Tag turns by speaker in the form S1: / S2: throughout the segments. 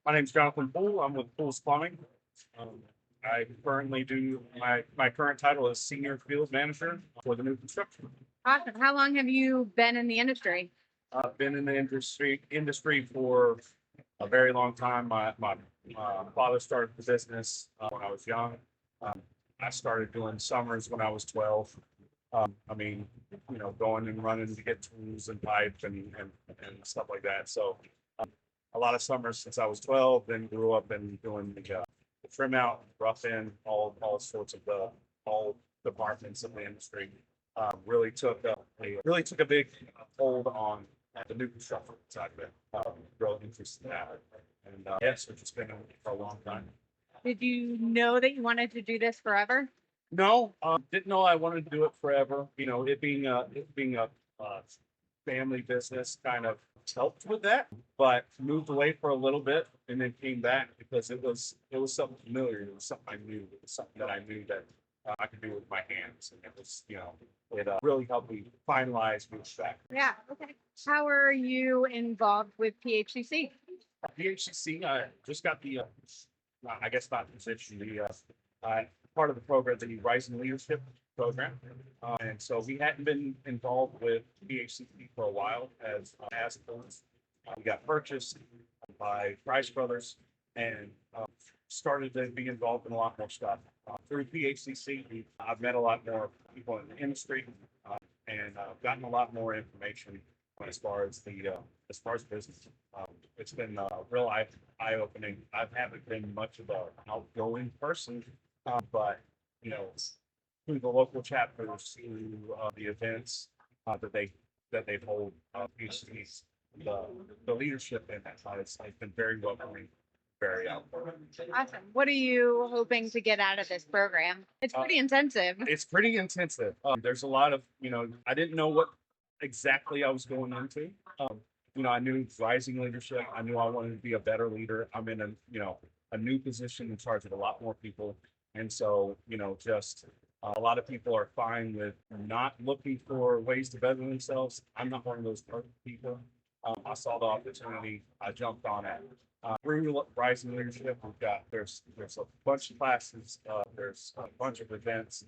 S1: My name's Jonathan Poole. I'm with Poole's Plumbing. Um, I currently do my current title is Senior Field Manager for the new construction.
S2: Awesome. How long have you been in the industry?
S1: I've been in the industry for a very long time. My father started the business when I was young. Um, I started doing summers when I was 12. I mean, going and running to get tools and pipe and stuff like that. So a lot of summers since I was 12, then grew up and doing the trim out, rough in, all sorts of all departments of the industry. Really took a big hold on the new construction side of it. Really interested in that, and yes, we've just been in it for a long time.
S2: Did you know that you wanted to do this forever?
S1: No, didn't know I wanted to do it forever. It being a family business kind of helped with that, but moved away for a little bit and then came back because it was something familiar. It was something I knew. It was something that I knew that I could do with my hands, and it really helped me finalize move back.
S2: Yeah. Okay. How are you involved with PHCC?
S1: PHCC, I just got I guess not position, part of the program, the Rising Leadership program. And so we hadn't been involved with PHCC for a while as we got purchased by Price Brothers and started to be involved in a lot more stuff. Through PHCC, I've met a lot more people in the industry and gotten a lot more information as far as business. It's been real eye opening. I haven't been much of an outgoing person, but through the local chapters, through the events that they hold, PhDs, the leadership in that side, it's been very welcoming, very outgoing.
S2: Awesome. What are you hoping to get out of this program? It's pretty intensive.
S1: It's pretty intensive. There's a lot of I didn't know what exactly I was going into. I knew rising leadership. I knew I wanted to be a better leader. I'm in a new position in charge of a lot more people. And so, just a lot of people are fine with not looking for ways to better themselves. I'm not one of those people. I saw the opportunity. I jumped on it. Through Rising Leadership, there's a bunch of classes, there's a bunch of events,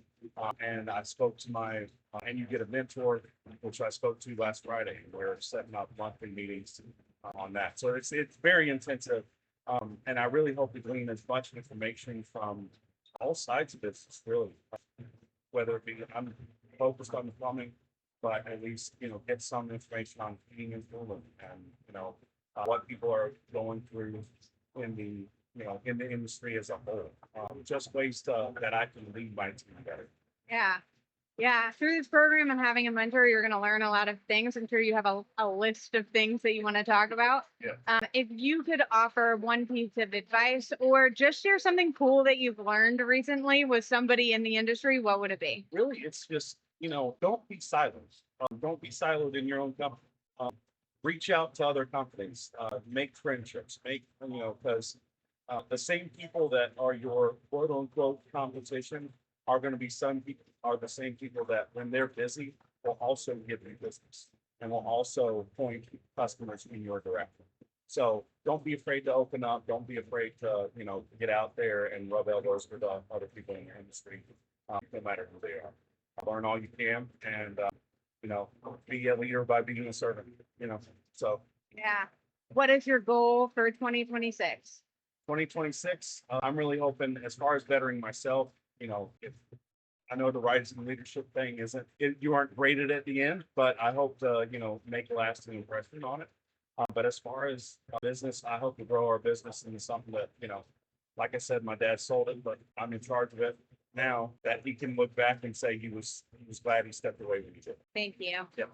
S1: and I spoke to and you get a mentor, which I spoke to last Friday. We're setting up monthly meetings on that. So it's very intensive, and I really hope to glean as much information from all sides of business, really. Whether it be I'm focused on the plumbing, but at least get some information on heating and cooling, and what people are going through in the industry as a whole. Just ways that I can lead my team better.
S2: Yeah. Yeah. Through this program and having a mentor, you're going to learn a lot of things. I'm sure you have a list of things that you want to talk about.
S1: Yeah.
S2: If you could offer one piece of advice or just share something cool that you've learned recently with somebody in the industry, what would it be?
S1: Really, it's just, don't be siloed. Don't be siloed in your own company. Reach out to other companies, make friendships, because the same people that are your quote unquote competition are going to be the same people that when they're busy will also give you business and will also point customers in your direction. So don't be afraid to open up. Don't be afraid to, get out there and rub elbows with other people in your industry, no matter who they are. Learn all you can and, be a leader by being a servant, so.
S2: Yeah. What is your goal for 2026?
S1: 2026, I'm really hoping as far as bettering myself, if I know the rising leadership thing you aren't graded at the end, but I hope to, make a lasting impression on it. But as far as business, I hope to grow our business into something that, like I said, my dad sold it, but I'm in charge of it now, that he can look back and say he was glad he stepped away when he did.
S2: Thank you.
S1: Yep.